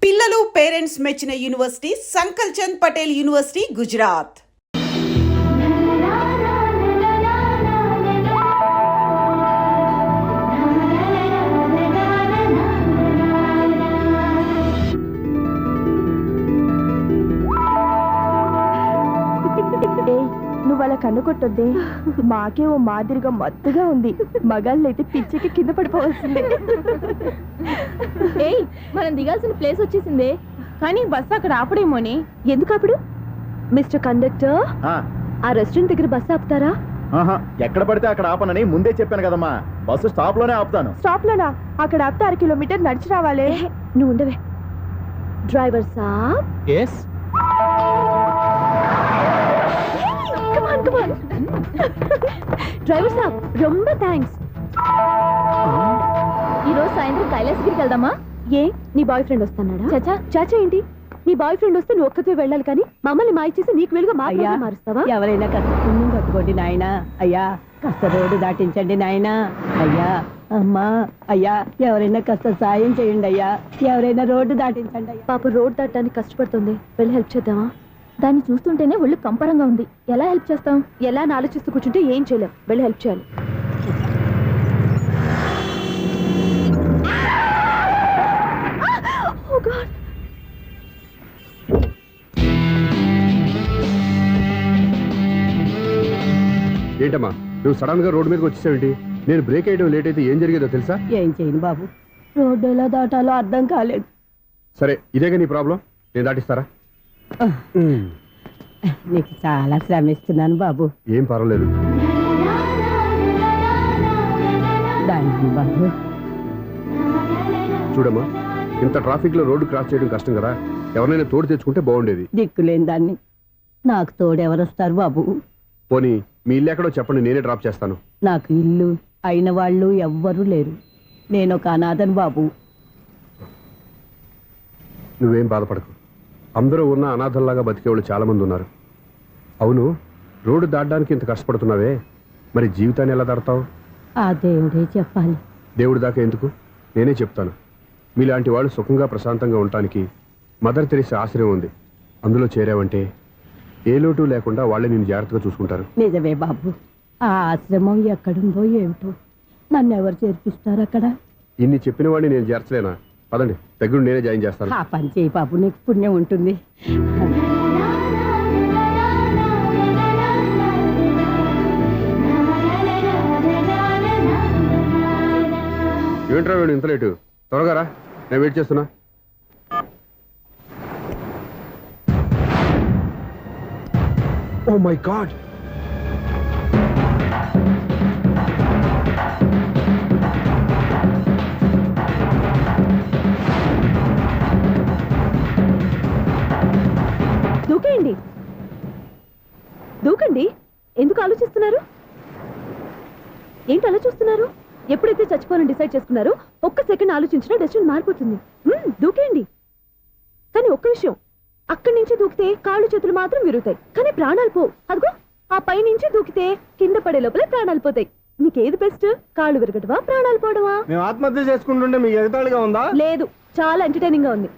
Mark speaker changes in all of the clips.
Speaker 1: పిల్లలు పేరెంట్స్ మెచ్చిన university సంకల్ Chand Patel university Gujarat.
Speaker 2: నువ్వు అలా కన్ను కొట్టొద్దే, మాకే ఓ మాదిరిగా మత్తుగా ఉంది. మగాళ్ళైతే పిచ్చికి కింద పడిపోవాల్సిందే.
Speaker 3: ఏయ్, మనం దిగాల్సిన ప్లేస్ వచ్చేసిందే,
Speaker 2: కానీ బస్సు అక్కడ ఆపడేమోని. ఎందుకు ఆపుడు? మిస్టర్ కండక్టర్, ఆ రెస్టారెంట్ దగ్గర బస్సు ఆపుతారా?
Speaker 4: ఎక్కడ పడితే అక్కడ ఆపనని ముందే చెప్పాను కదమ్మా. బస్సు స్టాప్ లోనే ఆపుతాను.
Speaker 2: స్టాప్ లోనా? అక్కడ ఆపితే 1 కిలోమీటర్ నడిచి రావాలి. నువ్వు ఉండవే. డ్రైవర్ సాబ్. డ్రైవర్ సాబ్, రొంబ థ్యాంక్స్.
Speaker 3: ఈరోజు సాయంత్రం కైలాసగిరికి వెళ్దామా?
Speaker 2: ఏ, నీ బాయ్ ఫ్రెండ్ వస్తున్నాడా?
Speaker 3: చాచా.
Speaker 2: చాచా ఏంటి? నీ బాయ్ ఫ్రెండ్ వస్తే నువ్వు ఒక్కతే వెళ్ళాలి, కానీ మమ్మల్ని మాయ చేసి నీకు వెలుగా మారుస్తావా?
Speaker 5: ఎవరైనా కాస్త పుణ్యం కట్టుకోండి నాయనా. అయ్యా, కాస్త రోడ్డు దాటించండి నాయనా. అయ్యా, అమ్మా, అయ్యా, ఎవరైనా కాస్త సాయం చేయండి అయ్యా. ఎవరైనా రోడ్డు దాటించండి అయ్యా.
Speaker 2: పాప రోడ్ దాటడానికి కష్టపడుతుంది, వెళ్ళి హెల్ప్ చేద్దామా?
Speaker 3: దాన్ని చూస్తుంటేనే ఒళ్ళు కంపరంగా ఉంది. ఎలా హెల్ప్ చేస్తాం?
Speaker 2: ఎలా అని ఆలోచిస్తూ కూర్చుంటే ఏం చేయలేం. వెళ్ళి హెల్ప్ చేయాలి.
Speaker 6: ఏంటమ్మా నువ్వు సడన్ గా రోడ్డు మీదకి వచ్చేసావేంటి? నేను బ్రేక్ వేయడం లేట్ అయితే ఏం జరిగేదో తెలుసా?
Speaker 5: ఏం చేయను బాబు, రోడ్డు ఎలా దాటాలో అర్థం కాలేదు.
Speaker 6: సరే, ఇదేగా నీ ప్రాబ్లం, నేను దాటిస్తారా?
Speaker 5: నీకు చాలా శ్రమిస్తున్నాను బాబు.
Speaker 6: ఏం పర్వాలేదు.
Speaker 5: దానికి బాబు,
Speaker 6: చూడమ్మా, ఇంత ట్రాఫిక్ లో రోడ్డు క్రాస్ చేయడం కష్టం కదా. ఎవరైనా తోడు తెచ్చుకుంటే బాగుండేది.
Speaker 5: దిక్కులేని దాన్ని నాకు తోడెవరొస్తారు బాబు?
Speaker 6: పోనీ మీ ఇల్లు ఎక్కడో చెప్పండి, నేనే డ్రాప్ చేస్తాను.
Speaker 5: నాకు ఇల్లు అయిన వాళ్ళు ఎవ్వరూ లేరు. నేను ఒక అనాథను బాబు.
Speaker 6: నువ్వేం బాధపడకు, అందరూ ఉన్న అనాథల్లాగా బతికేవాళ్ళు చాలా మంది ఉన్నారు. అవును, రోడ్డు దాటడానికి ఇంత కష్టపడుతున్నావే, మరి జీవితాన్ని ఎలా దాడతావు?
Speaker 5: ఆ దేవుడే చెప్పాలి.
Speaker 6: దేవుడి దాకా ఎందుకు, నేనే చెప్తాను. మీలాంటి వాళ్ళు సుఖంగా ప్రశాంతంగా ఉండటానికి మదర్ తెరీసా ఆశ్రయం ఉంది. అందులో చేరావంటే ఏ లోటు లేకుండా వాళ్ళే నేను జాగ్రత్తగా చూసుకుంటారు.
Speaker 5: నిజమే బాబు, ఆ ఆశ్రమం ఎక్కడుందో ఏమిటో, నన్ను ఎవరు చేర్పిస్తారు అక్కడ?
Speaker 6: ఇన్ని చెప్పిన వాడిని నేను చేర్చలేనా? పదండి, దగ్గర నేనే జాయిన్ చేస్తాను.
Speaker 5: ఆ పని చేయి బాబు, నీకు పుణ్యం ఉంటుంది.
Speaker 6: ఏంట్రా వీడు ఇంత లేటు? త్వరగా రా, నేను వెయిట్ చేస్తున్నా. ఓ మై గాడ్,
Speaker 2: దూకేయండి, దూకండి. ఎందుకు ఆలోచిస్తున్నారు? ఏంటి అలా చూస్తున్నారు? ఎప్పుడైతే చచ్చిపోవాలని డిసైడ్ చేసుకున్నారో ఒక్క సెకండ్ ఆలోచించినా డెసిషన్ మారిపోతుంది. దూకేయండి. కానీ ఒక్క విషయం, అక్కడి నుంచి దూకితే కాళ్ళు చేతులు మాత్రం విరుగుతాయి, కానీ ప్రాణాలు పోవు. అదిగో ఆ పై నుంచి దూకితే కింద పడే లోపలే ప్రాణాలు పోతాయి. నీకేది బెస్ట్? కాళ్ళు విరగటవా, ప్రాణాలు పోవడమా?
Speaker 4: మేము ఆత్మహత్య చేసుకుంటుంటే మీకు ఎగతాళిగా ఉందా?
Speaker 2: లేదు, చాలా ఎంటర్టైనింగ్ గా ఉంది.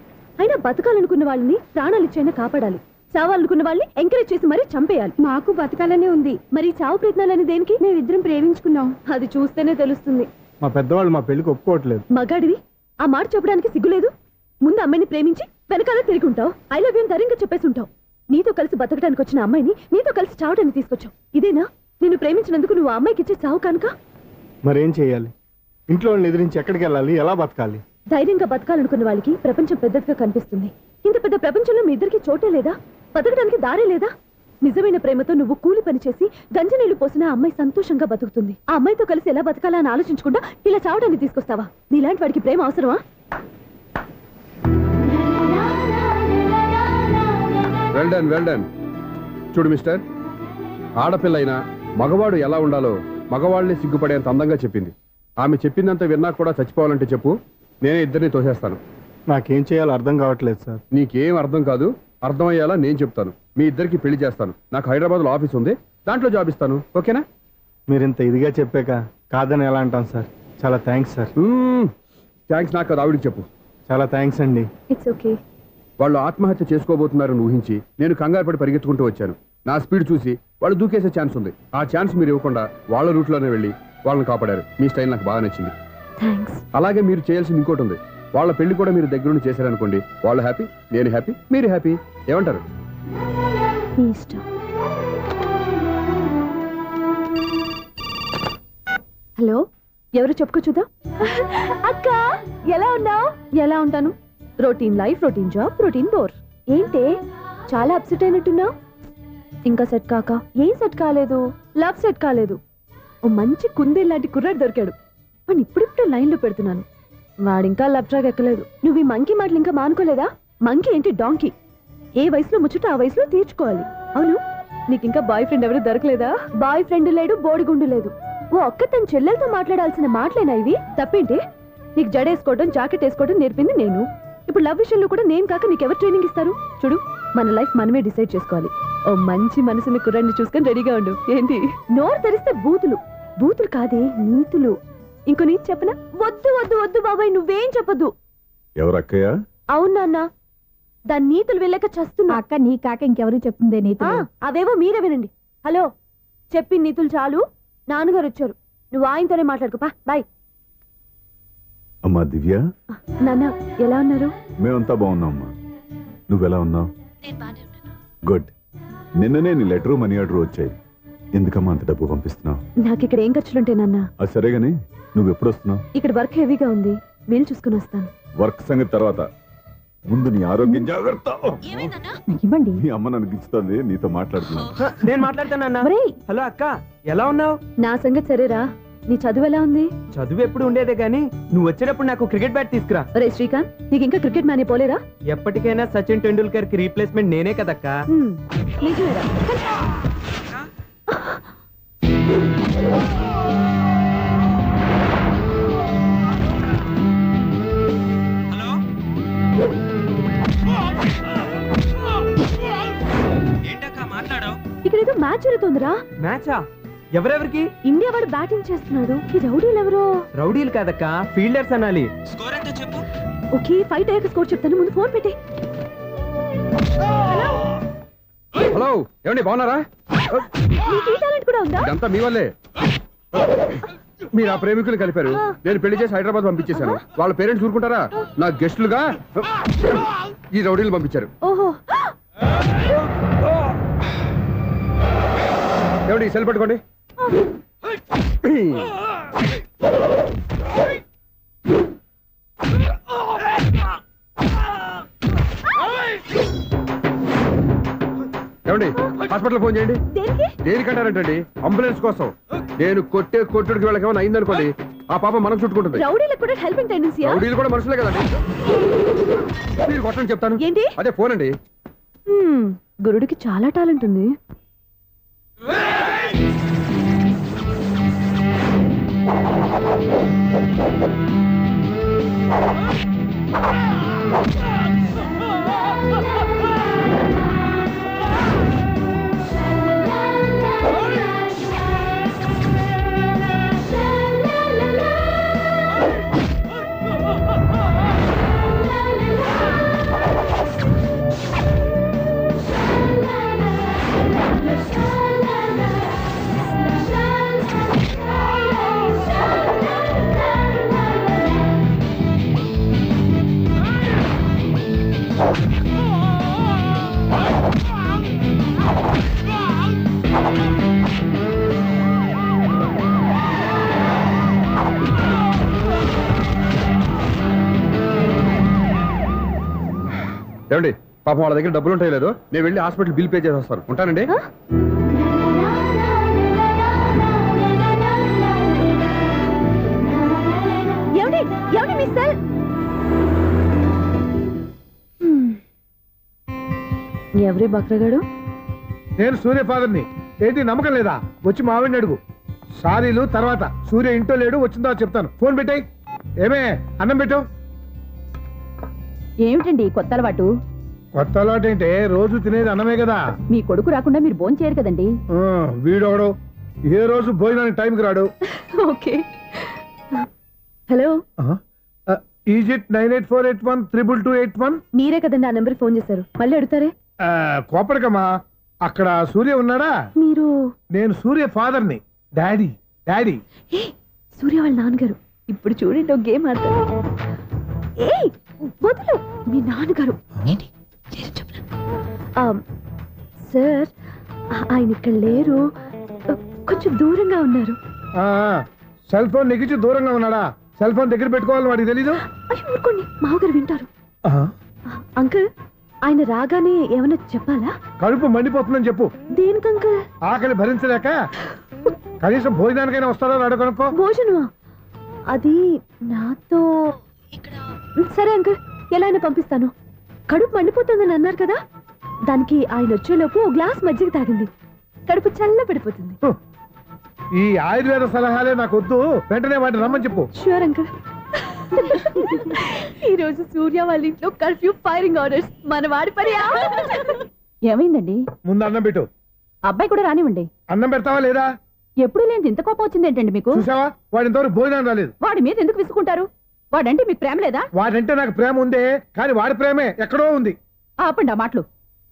Speaker 2: అయినా బతకాలనుకున్న వాళ్ళని ప్రాణాలు ఇచ్చైనా కాపాడాలి. చావాలనుకున్న వాళ్ళని ఎంకరేజ్ చేసి మరీ చంపేయాలి. మాకు బతకాలనే ఉంది, మరి చావు ప్రయత్నాలని దేనికి? మేమిద్దరం ప్రేమించుకున్నాం, అది చూస్తేనే తెలుస్తుంది.
Speaker 4: మా పెద్దవాళ్ళు మా పెళ్లికి ఒప్పుకోవట్లేదు.
Speaker 2: మగాడివి ఆ మాట చెప్పడానికి సిగ్గులేదు? ముందు అమ్మాయిని ప్రేమించి వెనకాల తిరిగి ఉంటావు, ఐ లవ్ యూ ధైర్యంగా చెప్పేసి ఉంటావు. నీతో కలిసి బతకడానికి వచ్చిన అమ్మాయిని నీతో కలిసి చావడానికి తీసుకొచ్చావు. ఇదేనా నిన్ను ప్రేమించినందుకు నువ్వు ఆ అమ్మాయికి ఇచ్చే చావు కనుక?
Speaker 4: మరేం చేయాలి? ఇంట్లో వాళ్ళని ఎదిరించి ఎక్కడికి వెళ్ళాలి? ఎలా బతకాలి?
Speaker 2: ధైర్యంగా బతకాలనుకున్న వాళ్ళకి ప్రపంచం పెద్దదిగా కనిపిస్తుంది. ఇంత పెద్ద ప్రపంచంలో మీ ఇద్దరికి చోటే లేదా? బతకడానికి దారే లేదా? నిజమైన ప్రేమతో నువ్వు కూలి పని చేసి గంజనీళ్లు పోసిన ఆ అమ్మాయి సంతోషంగా బతుకుతుంది. ఆ అమ్మాయితో కలిసి ఎలా బతకాలా అని ఆలోచించకుండా ఇలా చావడానికి తీసుకొస్తావా? నీలాంటి వాడికి ప్రేమ అవసరమా?
Speaker 6: Well done, well done. చూడు మిస్టర్, ఆడపిల్ల అయినా మగవాడు ఎలా ఉండాలో మగవాళ్ళని సిగ్గుపడేంత అందంగా చెప్పింది. ఆమె చెప్పిందంతా విన్నా కూడా చచ్చిపోవాలంటే చెప్పు, నేనే ఇద్దరిని తోసేస్తాను.
Speaker 4: నాకేం చేయాలో అర్థం కావట్లేదు సార్.
Speaker 6: నీకేం అర్థం కాదు, అర్థమయ్యేలా నేను చెప్తాను. మీ ఇద్దరికి పెళ్లి చేస్తాను. నాకు హైదరాబాద్లో ఆఫీస్ ఉంది, దాంట్లో జాబ్ ఇస్తాను. ఓకేనా?
Speaker 4: మీరు ఇంత ఇదిగా చెప్పాక కాదని ఎలా అంటాను సార్? చాలా థ్యాంక్స్ సార్.
Speaker 6: థ్యాంక్స్ నాకు కాదు, ఆవిడికి చెప్పు.
Speaker 4: చాలా థ్యాంక్స్ అండి.
Speaker 2: It's okay.
Speaker 6: వాళ్ళు ఆత్మహత్య చేసుకోబోతున్నారని ఊహించి నేను కంగారు పడి పరిగెత్తుకుంటూ వచ్చాను. నా స్పీడ్ చూసి వాళ్ళు దూకేసే ఛాన్స్ ఉంది. ఆ ఛాన్స్ మీరు ఇవ్వకుండా వాళ్ళ రూట్లోనే వెళ్ళి వాళ్ళని కాపాడారు. మీ స్టైల్ నాకు బాగా నచ్చింది.
Speaker 2: థ్యాంక్స్.
Speaker 6: అలాగే మీరు చేయాల్సింది ఇంకోటి ఉంది. వాళ్ళ పెళ్లి కూడా మీరు దగ్గరుండి చేశారనుకోండి, వాళ్ళు హ్యాపీ, నేను హ్యాపీ, మీరు హ్యాపీ. ఏమంటారు?
Speaker 2: మీ ఇష్టం. హలో, ఎవరు చెప్పుకో చూద్దాం. అక్క ఎలా ఉన్నావు? ఎలా ఉంటాను? Routine life, routine job, routine bore. ఏంటే చాలా అప్సెట్ అయినట్టున్నావు? ఇంకా సెట్ కాక? ఏం సెట్ కాలేదు? లవ్ సెట్ కాలేదు. ఓ మంచి కుందేలు లాంటి కుర్రాడు దొరికాడు. వాడిని ఇప్పుడిప్పుడు లైన్లో పెడుతున్నాను. వాడింకా లవ్ ట్రాక్ ఎక్కలేదు. నువ్వు ఈ మంకీ మాటలు ఇంకా మానుకోలేదా? మంకీ ఏంటి, డాంకీ. ఏ వయసులో ముచ్చట ఆ వయసులో తీర్చుకోవాలి. అవును, నీకు ఇంకా బాయ్ ఫ్రెండ్ ఎవరు దొరకలేదా? బాయ్ ఫ్రెండ్ లేడు, బోడిగుండు లేదు. ఓ అక్క తన చెల్లెలతో మాట్లాడాల్సిన మాటలేనా ఇవి? తప్పేంటి? నీకు జడేసుకోవడం, జాకెట్ వేసుకోవడం నేర్పింది నేను. ఇప్పుడు లవ్ విషయంలో కూడా నేను కాక నీకెవరు ట్రైనింగ్ ఇస్తారు? చూడు, మన లైఫ్ మనమే డిసైడ్ చేసుకోవాలి. ఓ మంచి మనసుని కుర్రాన్ని చూసుకొని రెడీగా ఉండు. ఏంటి నోరు తెరిస్తే బూతులు? బూతులు కాదే, నీతులు. ఇంకో నీతి చెప్పనా? వద్దు వద్దు వద్దు బాబాయ్, నువ్వేం చెప్పొద్దు.
Speaker 4: ఎవరక్కయ్య?
Speaker 2: అవును నాన్న, దాని నీతులు వెళ్ళక చస్తున్నా.
Speaker 3: అక్క నీ కాక ఇంకెవరు చెప్తుందే నీతో?
Speaker 2: అవేవో మీరే వినండి. హలో, చెప్పి నీతులు చాలు. నాన్నగారు వచ్చారు, నువ్వు ఆయనతోనే మాట్లాడుకోపా. బాయ్.
Speaker 4: అమ్మా దివ్య,
Speaker 2: నాన్న ఎలా ఉన్నారు?
Speaker 4: మేమంతా బాగున్నాం అమ్మా. నువ్వెలా ఉన్నావు? గుడ్. నిన్ననే నీ లెటరు మనీ ఆర్డర్ వచ్చాయి. ఎందుకమ్మా అంత డబ్బు పంపిస్తున్నావు?
Speaker 2: నాకు ఇక్కడ ఏం ఖర్చులుంటాయి నాన్న?
Speaker 4: అది సరేగాని నువ్వు ఎప్పుడు వస్తున్నావు?
Speaker 2: ఇక్కడ వర్క్ హెవీగా ఉంది, వీలు చూసుకుని వస్తాను.
Speaker 4: వర్క్ సంగతి తర్వాత, ముందు నీ ఆరోగ్యం జాగ్రత్త.
Speaker 3: ఇవ్వండి.
Speaker 4: నీ అమ్మ నన్ను గిచ్చుతుంది, నీతో మాట్లాడుతున్నాను.
Speaker 7: నేను మాట్లాడతానన్నా.
Speaker 2: ఒరేయ్,
Speaker 7: హలో అక్క, ఎలా ఉన్నావు?
Speaker 2: నా సంగతి సరేరా, నీ చదువు ఎలా ఉంది?
Speaker 7: చదువు ఎప్పుడు ఉండేదే గానీ నువ్వు వచ్చేటప్పుడు నాకు క్రికెట్ బ్యాట్ తీసుకురా.
Speaker 2: ఒరే శ్రీకాంత్, నీకు ఇంకా క్రికెట్ మ్యానే పోలేరా?
Speaker 7: ఎప్పటికైనా సచిన్ టెండూల్కర్ కి రీప్లేస్మెంట్ నేనే కదక్కా.
Speaker 2: నిజమేరా?
Speaker 7: ఏంటక్కా మాట్లాడావు?
Speaker 2: ఇక్కడేదో మ్యాచ్ జరుగుతుందిరా.
Speaker 7: మ్యాచా? ఎవరెవరికి?
Speaker 2: ఇండియా వాడు బ్యాటింగ్ చేస్తున్నాడు. ఈ రౌడీలు ఎవరో?
Speaker 7: రౌడీలు కాదక్క, ఫీల్డర్స్ అనాలి. స్కోర్ ఎంతో చెప్పు.
Speaker 2: ఓకే, ఫైట్ అయ్యాక స్కోర్ చెప్తాను, ముందు ఫోన్ పెట్టి.
Speaker 6: హలో, ఏమండి బాగున్నారా?
Speaker 2: నీకు ఈ టాలెంట్ కూడా ఉందా?
Speaker 6: ఇదంతా మీ వల్లే. మీరు ఆ ప్రేమికులు కలిపారు, నేను పెళ్లి చేసి హైదరాబాద్ పంపించేశాను. వాళ్ళ పేరెంట్స్ ఊరుకుంటారా? నా గెస్టులుగా ఈ రౌడీలు పంపించారు.
Speaker 2: ఓహో,
Speaker 6: ఏమండి సెల్ పెట్టుకోండి. ఏమండి హాస్పిటల్ ఫోన్ చేయండి.
Speaker 2: దేనికి?
Speaker 6: దేనికంటారంటండి? అంబులెన్స్ కోసం. నేను కొట్టుడికి వెళ్ళక ఏమైనా అయిందనుకోండి, ఆ పాప మనం చుట్టుకుంటుంది.
Speaker 2: రౌడీలకు కూడా హెల్పింగ్ టెండెన్సీ.
Speaker 6: రౌడీలు కూడా మనుషులే కదండి. మీరు కొట్టండి చెప్తాను.
Speaker 2: ఏంటి?
Speaker 6: అదే ఫోన్ అండి.
Speaker 2: గురుడికి చాలా టాలెంట్ ఉంది.
Speaker 6: ఏమండి పాపం వాళ్ళ దగ్గర డబ్బులు ఉంటాయి లేదు, నేను వెళ్ళి హాస్పిటల్ బిల్ పే చేసి వస్తాను. ఉంటానండి.
Speaker 2: ఎవరి బక్రగాడు?
Speaker 8: నేను సూర్య ఫాదర్ని. ఏంటి నమ్మకం లేదా? వచ్చి మావిడిని అడుగు. సారీలు తర్వాత. సూర్య ఇంట్లో లేడు, వచ్చిందో చెప్తాను. ఫోన్ పెట్టాయి. ఏమే అన్నం పెట్టు.
Speaker 3: ఏమిటండి కొత్త అలవాటు?
Speaker 8: కొత్త అలవాటు ఏంటే? రోజు తినేది అన్నమే కదా.
Speaker 3: మీ కొడుకు రాకుండా మీరు భోజనం చేయరు కదండి.
Speaker 8: వీడోడు ఏ రోజు భోజనానికి టైంకి రాడు.
Speaker 2: ఓకే. హలో,
Speaker 8: ఈజిట్ 98481
Speaker 2: మీరే కదండి ఆ నెంబర్ ఫోన్ చేశారు, మళ్ళీ అడుగుతారే.
Speaker 8: కోపడకమ్మా. అక్కడ సూర్య ఉన్నాడా?
Speaker 2: మీరు
Speaker 8: నేను సూర్య ఫాదర్ని. Daddy daddy.
Speaker 2: ఏ సూర్య వాళ్ళ నాన్నగారు. ఇప్పుడు చూడండి ఒక గేమ్ ఆడతారు. ఏ వదులు, మీ నాన్నగారు. ఏంటి చేసి చెప్పనా? సార్ ఆయన ఇక్కడ లేరు, కొంచెం దూరంగా ఉన్నారు.
Speaker 8: సెల్ ఫోన్ నెగించి దూరంగా ఉన్నాడా? సెల్ ఫోన్ దగ్గర పెట్టుకోవాలని వాడికి తెలీదు.
Speaker 2: అయ్యో ఊరుకోండి, మామగారు వింటారు. అంకుల్ ఆయన రాగానే ఏమైనా చెప్పాలా?
Speaker 8: కడుపు మండిపోతుందని చెప్పు.
Speaker 2: దేనికి అంకుల్?
Speaker 8: ఆకలి భరించలేక కనీసం భోజనానికైనా వస్తాడో అడగనుకో.
Speaker 2: భోజనమా? అది నాతో ఇక్కడ. సరే అంకుల్, ఎలా అయినా పంపిస్తాను. కడుపు మండిపోతుందని అన్నారు కదా, దానికి ఆయన వచ్చేలోపు ఓ గ్లాస్ మజ్జిగ తాగింది, కడుపు చల్ల పడిపోతుంది.
Speaker 8: ఈ ఆయుర్వేద సలహాలే నాకు వద్దు, వెంటనే వాటిని రమ్మని చెప్పు.
Speaker 2: Sure uncle. ఈ రోజు సూర్య వాళ్ళ ఇంట్లో కర్ఫ్యూ ఫైరింగ్ ఆర్డర్స్. మన వాడి పని.
Speaker 3: ఏమైందండి?
Speaker 8: ముందు అన్నం పెట్టు.
Speaker 3: అబ్బాయి కూడా రానివ్వండి.
Speaker 8: అన్నం పెడతావా లేదా?
Speaker 3: ఎప్పుడు లేని ఇంత కోపం వచ్చింది ఏంటండి మీకు?
Speaker 8: చూసావా, వాడి ఇంతవరకు భోజనం రాలేదు.
Speaker 3: వాడి మీద ఎందుకు విసుకుంటారు? వాడంటే మీకు ప్రేమ లేదా?
Speaker 8: వాడంటే నాకు ప్రేమ ఉందే, కానీ వాడి ప్రేమే ఎక్కడో ఉంది.
Speaker 3: ఆపండి ఆ మాటలు.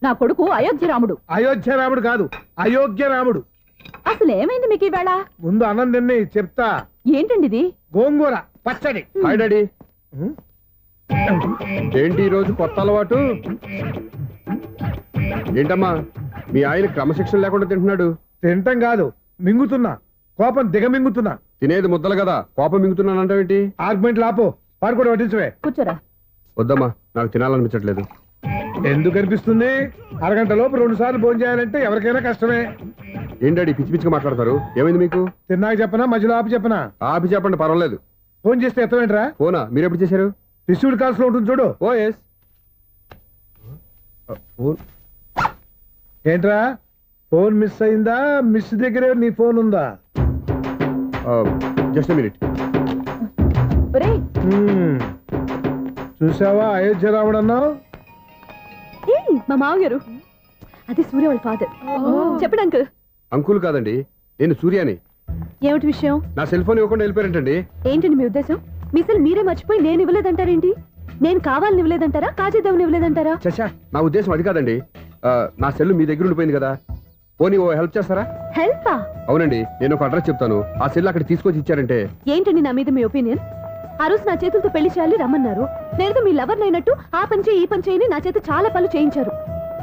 Speaker 3: నా కొడుకు అయోధ్య రాముడు.
Speaker 8: అయోధ్య రాముడు కాదు, అయోగ్య రాముడు.
Speaker 3: అసలు ఏమైంది మీకు ఈవేళ?
Speaker 8: ముందు అన్నం తిని చెప్తా.
Speaker 3: ఏంటండి ఇది?
Speaker 8: గోంగూర పచ్చడి.
Speaker 6: Hi daddy. ఏంటి ఈ రోజు కొత్త అలవాటు? ఏంటమ్మా మీ ఆయన క్రమశిక్షణ లేకుండా తింటున్నాడు?
Speaker 8: తింటం కాదు, మింగుతున్నా. కోపం దిగమింగుతున్నా.
Speaker 6: తినేది ముద్దలు కదా, కోపం మింగుతున్నాను అంటావేంటి?
Speaker 8: ఆర్గ్మెంట్ లాపో, వాడు కూడా వడ్డించవే.
Speaker 3: కూర్చోరా.
Speaker 6: వద్దమ్మా, నాకు తినాలనిపించట్లేదు.
Speaker 8: ఎందుకు అనిపిస్తుంది? అరగంట లోపు 2 సార్లు భోజనం చేయాలంటే ఎవరికైనా కష్టమే.
Speaker 6: ఏం డాడీ పిచ్చి పిచ్చిగా మాట్లాడతారు? ఏమైంది మీకు?
Speaker 8: తిన్నాక చెప్పనా, మధ్యలో ఆపి చెప్పనా?
Speaker 6: ఆపి చెప్పండి, పర్వాలేదు.
Speaker 8: ఫోన్ చేస్తే ఎత్తమేంట్రా?
Speaker 6: ఫోనా? మీరు ఎప్పుడు చేశారు?
Speaker 8: రిసీవ్డ్ కాల్స్ లో ఉంటుంది చూడు.
Speaker 6: ఓ ఎస్. ఫోన్
Speaker 8: ఏంట్రా, ఫోన్ మిస్ అయిందా? మిస్ దగ్గరే నీ ఫోన్ ఉందా?
Speaker 6: Just minute.
Speaker 3: ఒరేయ్,
Speaker 8: చూసావా అయోధ్య రాముడు అన్నావు?
Speaker 2: మా మామగారు. అది సూర్య వాళ్ళ ఫాదర్. చెప్పండి అంకుల్.
Speaker 6: అంకుల్ కాదండి, నేను సూర్యాని.
Speaker 2: ఏమిటి విషయం?
Speaker 6: నా సెల్ ఫోన్ ఇవ్వకుండా వెళ్ళిపోయారంటండి.
Speaker 2: ఏంటండి మీ ఉద్దేశం? మీ సెల్ మీరే మర్చిపోయి నేను ఇవ్వలేదంటారేంటి? నేను కావాలని ఇవ్వలేదంటారా, కాజేద్దామని ఇవ్వలేదంటారా?
Speaker 6: చచ్చా, నా ఉద్దేశం అది కాదండి. నా సెల్ మీ దగ్గర ఉండిపోయింది కదా, పోనీ ఓ హెల్ప్ చేస్తారా?
Speaker 2: హెల్పా?
Speaker 6: అవునండి, నేను ఒక అడ్రస్ చెప్తాను, ఆ సెల్ అక్కడ తీసుకొచ్చి ఇచ్చారంటే.
Speaker 2: ఏంటండి నా మీద మీ ఒపీనియన్? ఆ రోజు నా చేతులతో పెళ్లి చేయాలి రమ్మన్నారు. నేను మీ లవర్ అయినట్టు ఆ పని చేయి ఈ పని చేయని నా చేత చాలా పనులు చేయించారు.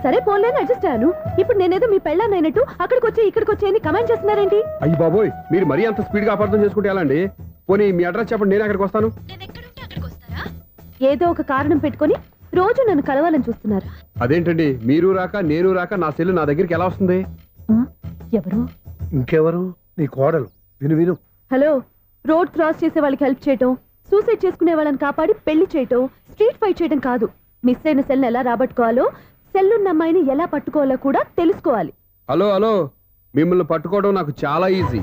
Speaker 2: సరే పోన్లేని అడ్జస్ట్ అయ్యాను. ఇప్పుడు నేనేదో మీ పెళ్ళాన్నైనట్టు అక్కడికి వచ్చి ఇక్కడికి వచ్చి కమెంట్ చేస్తున్నారేంటి?
Speaker 6: అయ్యి బాబోయ్, మీరు మరీ అంత స్పీడ్ గా అపార్థం చేసుకుంటే ఎలా అండి? పోనీ మీ అడ్రస్ చెప్పండి, నేను అక్కడికి వస్తాను.
Speaker 2: ఏదో ఒక కారణం పెట్టుకొని రోజు నన్ను కలవాలని చూస్తున్నారు.
Speaker 6: అదేంటండి, మీరు రాక నేను రాక నా సెల్ నా దగ్గరికి ఎలా వస్తుంది?
Speaker 3: ఎవరు?
Speaker 8: ఇంకెవరు? నీ కోడలు. విను విను.
Speaker 2: హలో, రోడ్ క్రాస్ చేసే వాళ్ళకి హెల్ప్ చేయటం, సూసైడ్ చేసుకునే వాళ్ళని కాపాడి పెళ్లి చేయటం, స్ట్రీట్ ఫైట్ చేయడం కాదు. మిస్ అయిన సెల్ని ఎలా రాబట్టుకోవాలో, సెల్లున్న అమ్మాయిని ఎలా పట్టుకోవాలో కూడా తెలుసుకోవాలి.
Speaker 6: హలో హలో, మిమ్మల్ని పట్టుకోవడం నాకు చాలా ఈజీ.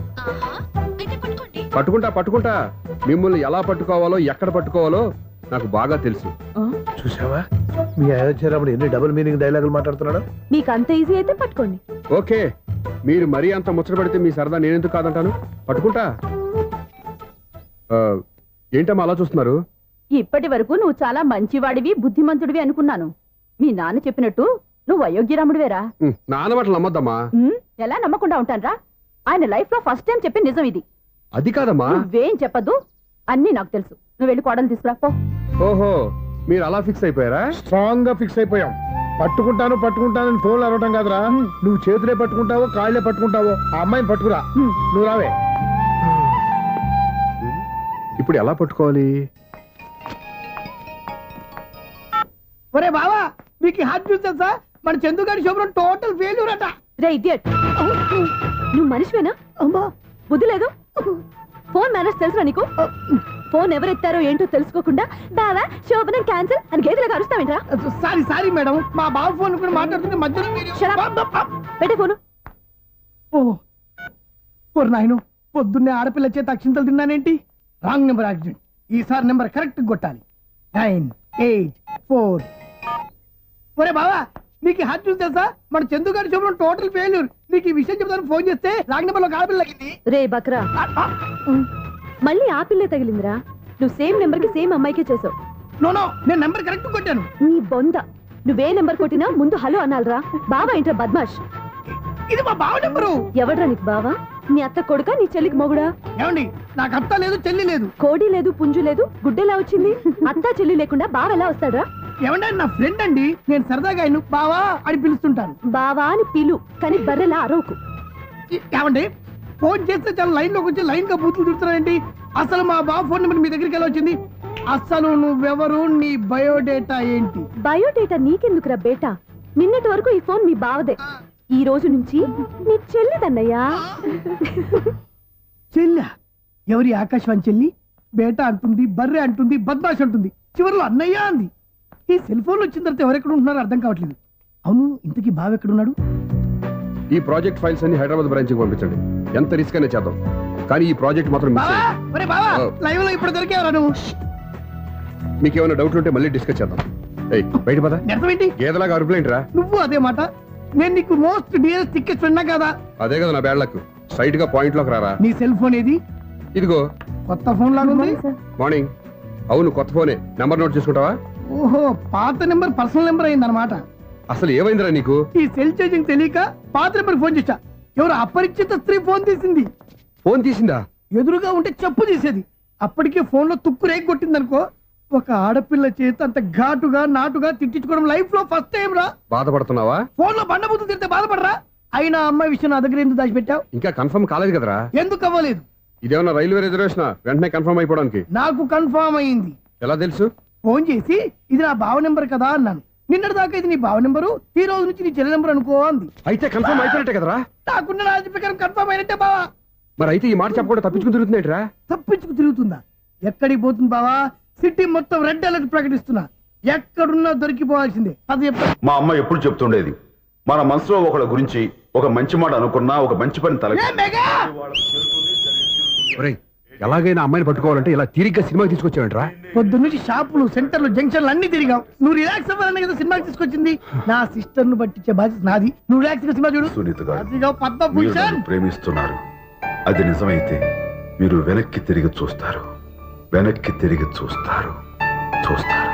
Speaker 6: పట్టుకుంటా. మిమ్మల్ని ఎలా పట్టుకోవాలో, ఎక్కడ పట్టుకోవాలో నాకు బాగా తెలుసు.
Speaker 8: చూసావా, మీ అయోధ్య రాముడు ఎన్ని డబుల్ మీనింగ్ డైలాగులు మాట్లాడుతున్నాడు.
Speaker 2: మీకు అంత ఈజీ అయితే పట్టుకోండి.
Speaker 6: ఓకే, మీరు మరీ అంత ముచ్చట పెడితే మీ సరదా నేనెందుకు కాదంటాను. పట్టుకుంటా. ఏంటమ్మా అలా చూస్తున్నారు?
Speaker 3: ఇప్పటి వరకు నువ్వు చాలా మంచివాడివి, బుద్ధిమంతుడివి అనుకున్నాను. మీ నాన్న చెప్పినట్టు నువ్వు అయోగ్యరాముడివేరా?
Speaker 6: నాన్న మాటలు నమ్మద్దమ్మా.
Speaker 3: ఎలా నమ్మకుండా ఉంటానరా? ఆయన లైఫ్ లో ఫస్ట్ టైం చెప్పిన నిజం ఇది.
Speaker 6: అది కాదమ్మా.
Speaker 3: నువ్వేం చెప్పద్దు, అన్ని నాకు తెలుసు. నువ్వు వెళ్ళి కోడలు తీసుకురా పో.
Speaker 6: ఓహో, మీరు అలా ఫిక్స్ అయిపోయారా?
Speaker 8: స్ట్రాంగ్ గా ఫిక్స్ అయిపోయాం. పట్టుకుంటాను ఫోన్లు అడగటం కాదురా. నువ్వు చేతులే పట్టుకుంటావో కాళ్ళే పట్టుకుంటావో ఆ అమ్మాయిని పట్టుకురా. నువ్వు రావే.
Speaker 6: ఇప్పుడు ఎలా పట్టుకోవాలి?
Speaker 5: ఒరే బావా, మీకు హార్ట్ చూస్తే సార్ మన చందుగారి శుభ్రం టోటల్ ఫెయిల్యూర్ అట.
Speaker 2: రే ఇడియట్, నువ్వు మనిషివేనా?
Speaker 5: అమ్మా,
Speaker 2: బుద్ధి లేదు? ఫోన్ మేనేజ్ తెలుసురా నీకు? ఫోన్ ఎవరెత్తారో ఏంటో తెలుసుకోకుండా బావా శోభనం క్యాన్సిల్ అని గేదెలాగా అరుస్తావేంట్రా?
Speaker 5: సారీ మేడం, మా బావ ఫోన్ కూడా మాట్లాడుతుంటే మధ్యలో
Speaker 2: Shut up. పెట్టే ఫోను.
Speaker 5: ఓ నాయను, పొద్దున్నే ఆడపిల్ల చేత అక్షింతలు తిన్నానేంటి? Wrong number accident. ఈసారి నెంబర్ కరెక్ట్ కొట్టాలి. 984. ఒరే బావా, నీకు హార్ట్ చూస్తే సార్ మన చందుగారి శుభ్రం టోటల్ ఫెయిల్యూర్. నీకు ఈ విషయం చెప్తాను ఫోన్ చేస్తే రాంగ్ నెంబర్ లో ఆడపిల్ల తగ్గింది.
Speaker 2: రే బక్రా, మళ్ళీ ఆ పిల్లే తగిలిందిరా. నువ్వు సేమ్ నెంబర్ కి సేమ్ అమ్మాయికే చేసావు.
Speaker 8: నో నేను నెంబర్ కరెక్ట్ కొట్టాను.
Speaker 2: నీ బొంద, నువ్వే నెంబర్ కొట్టినా ముందు హలో అనాలరా. బావా ఏంట్రా బద్మాష్?
Speaker 8: ఇది మా బావ నెంబరు.
Speaker 2: ఎవడ్రా నీకు బావా? నీ అత్త కొడుక, నీ చెల్లికి మొగుడా?
Speaker 8: ఏమండి, నాకు అత్త లేదు, చెల్లి లేదు.
Speaker 2: కోడి లేదు, పుంజు లేదు, గుడ్డెలా వచ్చింది? అత్త చెల్లి లేకుండా బావ ఎలా వస్తాడ్రా?
Speaker 8: ఏమండి, నా ఫ్రెండ్ అండి, నేను సరదాగా ఆయన బావా అని పిలుస్తుంటాను.
Speaker 2: బావా అని పిలు, కానీ బర్రెలా అరవకు.
Speaker 8: ఏమండి, ఫోన్ చేస్తే చాలా లైన్ లోకి వచ్చి లైన్ గా బూతులు తిడుతున్నారేంటి? అసలు మా బావ ఫోన్ నెంబర్ మీ దగ్గరికి ఎలా వచ్చింది? అసలు నువ్వెవరు, నీ బయోడేటా ఏంటి?
Speaker 2: బయోడేటా నీకెందుకురా బేటా? నిన్నటి వరకు ఈ ఫోన్ మీ బావదే, ఈ రోజు నుంచి నీ చెల్లిదన్నయ్యా.
Speaker 8: చెల్లి? ఎవరి ఆకాశవాణి చెల్లి? బేటా అంటుంది, బర్రె అంటుంది, బద్మాష్ అంటుంది, చివరిలో అన్నయ్య అంది. ఈ సెల్ ఫోన్ వచ్చిన తర్వాత ఎవరెక్కడ ఉంటున్నారో అర్థం కావట్లేదు. అవును, ఇంతకీ బావ ఎక్కడున్నాడు?
Speaker 6: ఈ ప్రాజెక్ట్ ఫైల్స్ అన్ని హైదరాబాద్ బ్రాంచ్కి పంపించండి. ఎంత రిస్క్ అయినా చేద్దాం, కానీ ఈ ప్రాజెక్ట్ మాత్రం మిస్
Speaker 8: బావా,
Speaker 6: అయ్యింది.
Speaker 8: ఒరే బావా,
Speaker 6: ఓ.
Speaker 8: లైవ్ లో ఇప్పుడు దొరికేవరా నువ్వు?
Speaker 6: మీకు ఏమైనా డౌట్లు ఉంటే మళ్ళీ డిస్కస్ చేద్దాం. ఏయ్, బయట పద.
Speaker 8: నిజమేంటి?
Speaker 6: గేదలాగా అరుపులేంట్రా?
Speaker 8: నువ్వు అదే మాట. నేను నీకు మోస్ట్ డియరెస్ట్ టికెట్ ఫ్రెండా కదా?
Speaker 6: అదే కదా నా బ్యాడ్ లక్. స్ట్రైట్ గా పాయింట్ లోకి రారా.
Speaker 8: నీ సెల్ ఫోన్ ఏది?
Speaker 6: ఇదిగో.
Speaker 8: కొత్త ఫోన్ లాగా ఉంది.
Speaker 6: మార్నింగ్. అవును, కొత్త ఫోనే. నెంబర్ నోట్ చేసుకుంటావా?
Speaker 8: ఓహో, పాత నెంబర్ పర్సనల్ నెంబర్ అయిందన్నమాట.
Speaker 6: అసలు ఏమైందిరా నీకు?
Speaker 8: ఈ సెల్ చేంజింగ్ తెలియక పాత నెంబర్ ఫోన్ చేశా. ఎవరు అపరిచిత స్త్రీ ఫోన్ తీసింది.
Speaker 6: ఫోన్ తీసిందా?
Speaker 8: ఎదురుగా ఉంటే చెప్పు తీసేది. అప్పటికే ఫోన్ లో తుక్కు రేగి కొట్టిందనుకో. ఒక ఆడపిల్ల చేత అంత ఘాటుగా నాటుగా తిట్టించుకోవడం లైఫ్ లో ఫస్ట్ టైం రా.
Speaker 6: బాధపడుతున్నావా?
Speaker 8: ఫోన్ లో బండబూతులు తింటే బాధపడరా? అయినా అమ్మాయి విషయం నా దగ్గర ఎందుకు దాచిపెట్టావు?
Speaker 6: ఇంకా కన్ఫర్మ్ కాలేదు కదరా.
Speaker 8: ఎందుకు అవ్వలేదు?
Speaker 6: ఇదేమన్నా రైల్వే రిజర్వేషన్? వెంటనే కన్ఫర్మ్ అయిపోవడానికి.
Speaker 8: నాకు కన్ఫర్మ్ అయింది.
Speaker 6: ఎలా తెలుసు?
Speaker 8: ఫోన్ చేసి ఇది నా బావ నెంబర్ కదా అన్నాను. నిన్నటి దాకా ఇది నీ బావ నెంబరు, ఈ రోజు నుంచి నీ చెల్లి నెంబర్ అనుకో అంది.
Speaker 6: అయితే కన్ఫర్మ్ అయిపోయినట్టే కదరా.
Speaker 8: నాకున్న రాజు ప్రకారం కన్ఫర్మ్ అయినట్టే బావా.
Speaker 6: మరి అయితే ఈ మాట చెప్పకుండా తప్పించుకుని తిరుగుతుందేట్రా?
Speaker 8: తప్పించుకు తిరుగుతుందా? ఎక్కడికి పోతుంది బావా? సిటీ మొత్తం రెడ్ అలర్ట్ ప్రకటిస్తున్నా. ఎక్కడున్నా దొరికిపోవాల్సిందే. అది చెప్తా.
Speaker 4: మా అమ్మ ఎప్పుడు చెప్తుండేది, మన మనసులో ఒకళ్ళ గురించి ఒక మంచి మాట అనుకున్నా ఒక మంచి పని తల
Speaker 8: ఏ మెగా!
Speaker 6: ఒరేయ్, ఎలాగైనా అమ్మాయిని పట్టుకోవాలంటే ఇలా తీరిగ్గా సినిమాకి తీసుకొచ్చావంట్రా?
Speaker 8: పొద్దున్నుంచి షాపులు, సెంటర్లు, జంక్షన్లు అన్ని తిరిగావు. నువ్వు రిలాక్స్ అవ్వాలనే కదా సినిమాకి తీసుకొచ్చింది. నా సిస్టర్ ను పట్టించే బాధ్యత నాది. నువ్వు రిలాక్స్ గా సినిమా చూడు.
Speaker 4: సునీత గారు,
Speaker 8: అదిగో
Speaker 4: మీరు
Speaker 8: పద్మభూషణ్.
Speaker 4: నన్ను ప్రేమిస్తున్నారు. అది నిజమైతే మీరు వెనక్కి తిరిగి చూస్తారు, వెనక్కి తిరిగి చూస్తారు, చూస్తారు.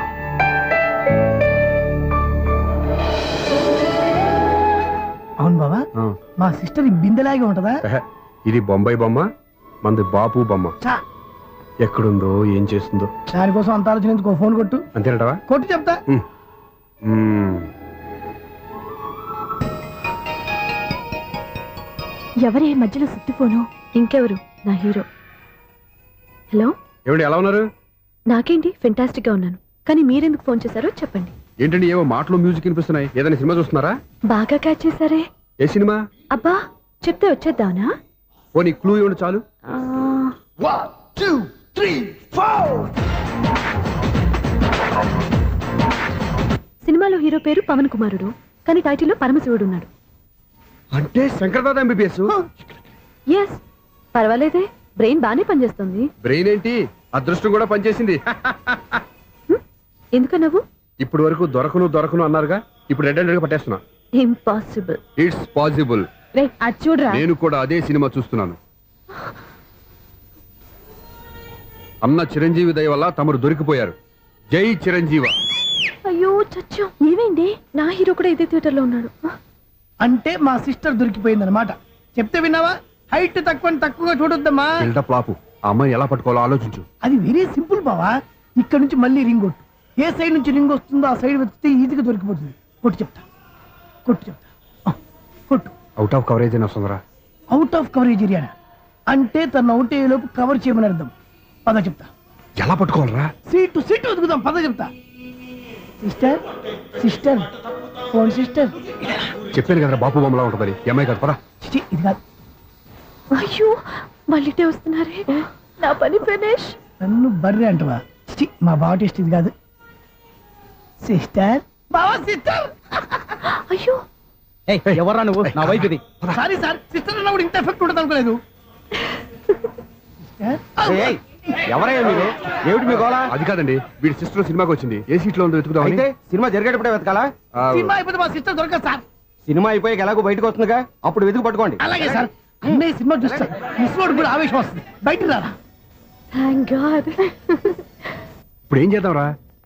Speaker 8: అవును బావా,
Speaker 6: ఆ.
Speaker 8: మా సిస్టర్ ఈ బిందెలాగే ఉంటదా?
Speaker 6: ఎహె, ఇది బొంబాయి బొమ్మ, మంది బాపు బొమ్మ.
Speaker 8: చా,
Speaker 6: ఎక్కడుందో ఏం చేస్తుందో.
Speaker 8: దానికోసం అంత ఆలోచన ఎందుకు? ఫోన్ కొట్టు.
Speaker 6: అంతేనటవా?
Speaker 8: కొట్టు చెప్తా.
Speaker 2: ఎవరే మధ్యలో సుత్తి ఫోను? ఇంకెవరు? నా హీరో. హలో,
Speaker 6: ఏమిటి, ఎలా ఉన్నారు?
Speaker 2: నాకేంటి ఫెంటాస్టిక్ గా ఉన్నాను, కానీ మీరెందుకు ఫోన్ చేశారో చెప్పండి.
Speaker 6: ఏంటండి ఏవో మాటలు మ్యూజిక్ వినిపిస్తున్నాయి? ఏదైనా సినిమా చూస్తున్నారా?
Speaker 2: బాగా క్యాచ్ చేశారే.
Speaker 6: ఏ సినిమా?
Speaker 2: అబ్బా, చెప్తే వచ్చేద్దానా?
Speaker 6: పోనీ క్లూ ఇవ్వండి చాలు.
Speaker 2: ఆ,
Speaker 8: 1 2 3 4.
Speaker 2: సినిమాలో హీరో పేరు పవన్ కుమారుడు, కానీ టైటిల్లో పరమశివుడు ఉన్నాడు.
Speaker 6: అంటే శంకర్దాద ఎంబీబీఎస్.
Speaker 2: ఎస్, పర్వాలేదే, బ్రెయిన్ బానే పనిచేస్తుంది.
Speaker 6: బ్రెయిన్ ఏంటి, అదృష్టం కూడా పనిచేసింది.
Speaker 2: ఎందుకన్నావు?
Speaker 6: ఇప్పుడు వరకు దొరకను దొరకను అన్నారుగా, ఇప్పుడు రెడ్ హ్యాండెడ్ గా పట్టేస్తున్నా.
Speaker 2: ఇంపాసిబుల్.
Speaker 6: It's possible.
Speaker 2: రే, అది చూడరా.
Speaker 6: నేను కూడా అదే సినిమా చూస్తున్నాను. అన్న చిరంజీవి దయ వల్ల తమరు దొరికిపోయారు. జై చిరంజీవ.
Speaker 2: అయ్యో చచ్చాం. ఏమైంది? నా హీరో కూడా ఇదే థియేటర్ లో ఉన్నాడు.
Speaker 8: అంటే మా సిస్టర్ దొరికిపోయింది అనమాట. చెప్తే విన్నావా? హైట్ తక్కువగా చూడొద్దమ్మా.
Speaker 6: బిల్డప్ లాపు. ఆ అమ్మాయిని ఎలా పట్టుకోవాలో ఆలోచించు.
Speaker 8: అది వెరీ సింపుల్ బావా. ఇక్కడ నుంచి మళ్ళీ రింగ్ కొట్టు. ఏ సైడ్ నుంచి రింగ్ వస్తుందో ఆ సైడ్ వెతికితే ఈజీగా దొరికిపోతుంది. కొట్టు చెప్తా, కొట్టు చెప్తా. కొట్టు.
Speaker 6: అవుట్ ఆఫ్ కవరేజ్ అని వస్తుందిరా.
Speaker 8: అవుట్ ఆఫ్ కవరేజ్ ఏరియా అంటే తను అవుట్ అయ్యేలోపు కవర్ చేయమని అర్థం. పద చెప్తా.
Speaker 6: ఎలా పట్టుకోవాలరా?
Speaker 8: సీటు వెతుకుదాం. పద చెప్తా. Sister, sister, phone sister.
Speaker 6: చెప్పాను కదరా బాపు బొమ్మలా ఉంటుందని. ఎంఐ కదా, పరా.
Speaker 8: చిచి, ఇది కాదు.
Speaker 2: అయ్యో, మళ్ళీటే వస్తున్నారే. నా పని ఫినిష్.
Speaker 8: నన్ను బర్రె అంటవా? చిచి, మా బావ టేస్ట్ ఇది కాదు. సిస్టర్, బావా సిస్టర్.
Speaker 2: అయ్యో,
Speaker 7: ఎవర్రా నువ్వు? నా వైపు ఇది.
Speaker 8: సారీ సార్, సిస్టర్ అన్న కూడా ఇంత ఎఫెక్ట్ ఉంటుంది అనుకోలేదు.
Speaker 7: ఏయ్, ఎవరయ్యా మీరు? ఏమిటి మీ గోళ?
Speaker 6: అది కాదండి, వీడి సిస్టర్ సినిమాకి వచ్చింది. ఏ సీట్ లో ఉందో వెతుకుదామని.
Speaker 7: అయితే సినిమా జరిగేటప్పుడే వెతకాలా?
Speaker 6: ఆ,
Speaker 8: సినిమా అయిపోతే మా సిస్టర్ దొరకదు సార్.
Speaker 7: సినిమా అయిపోయాక ఎలాగో బయటకు వస్తుందిగా, అప్పుడు వెతుకు పట్టుకోండి.
Speaker 8: అలాగే సార్. అన్నయ్య సినిమా చూస్తారు. మిస్ వాడు కూడా ఆవేశం వస్తుంది. బయట రారా.
Speaker 2: Thank God.
Speaker 6: ఇప్పుడు ఏం చేద్దాంరా?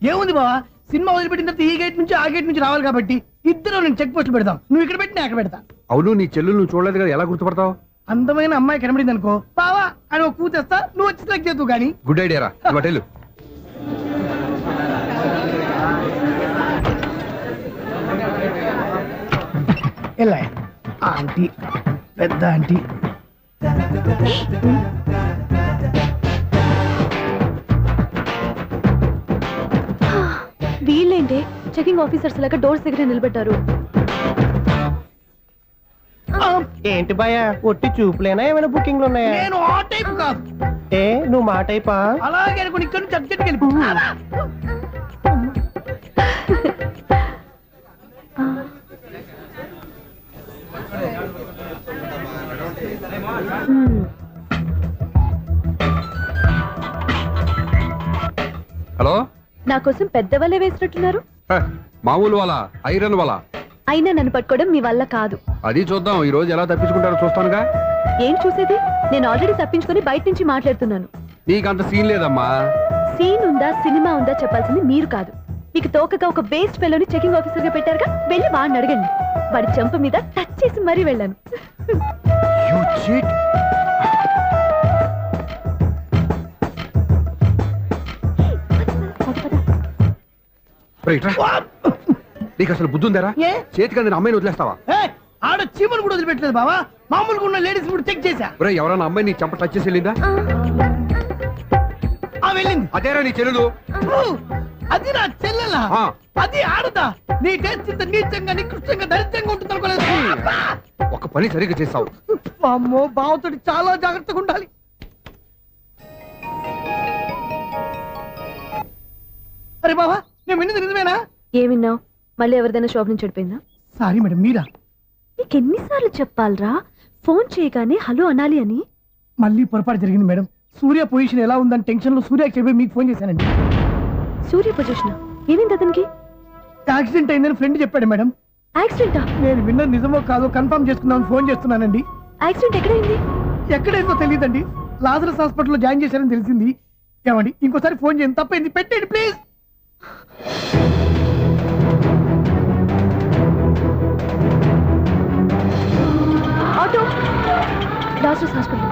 Speaker 8: ఏముంది బావా, సినిమా వదిలిపెట్టిన తర్వాత ఈ గేట్ నుంచి ఆ గేట్ నుంచి రావాలి కాబట్టి ఇద్దరు నేను చెక్ పోస్టులు పెడతాం. నువ్వు ఇక్కడ పెట్టి నేను అక్కడ పెడతా.
Speaker 6: అవును, నీ చెల్లెలు నువ్వు చూడలేదు కదా, ఎలా గుర్తుపడతావు?
Speaker 8: అందమైన అమ్మాయి కనబడింది అనుకో బావా అని ఒక కూతేస్తా, నువ్వు వచ్చి సెలెక్ట్ చేద్దు కానీ.
Speaker 6: గుడ్ ఐడియా రా, హోటల్.
Speaker 8: ఎలా ఆంటీ, పెద్ద ఆంటీ.
Speaker 2: వీళ్ళేంటి చెకింగ్ ఆఫీసర్స్ లాగా డోర్స్ దగ్గర నిలబెట్టారు.
Speaker 7: ఏంటి భయ ఒట్టి చూపులేనా ఏమైనా బుకింగ్లు ఉన్నాయా?
Speaker 8: నేను ఆ టైప్ కాదు.
Speaker 7: ఏ నువ్వు మా టైపా?
Speaker 8: అలాగే అనుకుని ఇక్కడ నుంచి అర్జెంట్కి వెళ్ళిపో.
Speaker 6: హలో,
Speaker 2: నా కోసం పెద్ద వలే వేసినట్టున్నారు.
Speaker 6: మామూలు వాళ్ళ ఐరన్ వాళ్ళ.
Speaker 2: అయినా నన్ను పట్టుకోవడం మీ వల్ల కాదు.
Speaker 6: అది చూద్దాం, ఈ రోజు ఎలా తప్పించుకుంటారో చూస్తానుగా.
Speaker 2: ఏం చూసేది? నేను ఆల్రెడీ తప్పించుకొని బయట నుంచి మాట్లాడుతున్నాను.
Speaker 6: నీకంత సీన్ లేదమ్మా.
Speaker 2: సీన్ ఉందా సినిమా ఉందా చెప్పాల్సింది మీరు కాదు. మీకు తోకగా ఒక బేస్ట్ ఫెలోని చెకింగ్ ఆఫీసర్ గా పెట్టారుగా, వెళ్ళి వాడిని అడగండి. వాడి చెంప మీద టచ్ చేసి మరీ వెళ్ళాను.
Speaker 6: నీకు అసలు బుద్ధి ఉందారా?
Speaker 8: ఏ?
Speaker 6: చేతికి అందిన అమ్మాయిని వదిలేస్తావా?
Speaker 8: ఆడ చీమలు కూడా వదిలిపెట్టలేదు బావా, మామూలుగా ఉన్న లేడీస్ కూడా చెక్ చేశా.
Speaker 6: ఒరే, ఎవరైనా అమ్మాయి నీ చెంప టచ్ చేసి వెళ్ళిందా?
Speaker 8: ఆ వెళ్ళింది.
Speaker 6: అదేరా నీ చెల్లెలు?
Speaker 8: ఓ, అది నా చెల్లెలా?
Speaker 6: ఆ.
Speaker 8: అది ఆడదా? నీ టేస్ట్ ఇంత నీచంగా నికృష్టంగా దరిద్రంగా ఉంటుంది అనుకోలేదు.
Speaker 6: ఒక పని సరిగ్గా చేస్తావు.
Speaker 8: అమ్మో, బావతోటి చాలా జాగ్రత్తగా ఉండాలి. అరే బావా, నేను విన్నది నిజమేనా?
Speaker 2: ఏమిన్నావు? మళ్ళీ ఎవరిదైనా షాప్ నుంచి చెడిపోయిందా?
Speaker 8: సారీ మేడం, మీరా?
Speaker 2: నీకెన్నిసార్లు చెప్పాలరా ఫోన్ చేయగానే హలో అనాలి అని?
Speaker 8: మళ్ళీ పొరపాటు జరిగింది మేడం. సూర్య పొజిషన్ ఎలా ఉందని టెన్షన్ లో సూర్యకి చెప్పి మీకు ఫోన్ చేశానండి.
Speaker 2: సూర్య పొజిషన్ ఏమైంది అతనికి?
Speaker 8: యాక్సిడెంట్ అయిందని ఫ్రెండ్ చెప్పాడు మేడం.
Speaker 2: యాక్సిడెంటా?
Speaker 8: నేను విన్నది నిజమో కాదో కన్ఫర్మ్ చేసుకుందామని ఫోన్ చేస్తున్నానండి.
Speaker 2: యాక్సిడెంట్ ఎక్కడైంది?
Speaker 8: ఎక్కడైందో తెలియదండి. లాజరస్ హాస్పిటల్లో జాయిన్ చేశారని తెలిసింది. ఏమండి, ఇంకోసారి ఫోన్ చేయండి, తప్పైంది, పెట్టండి please.
Speaker 2: Auto Lazarus hospital.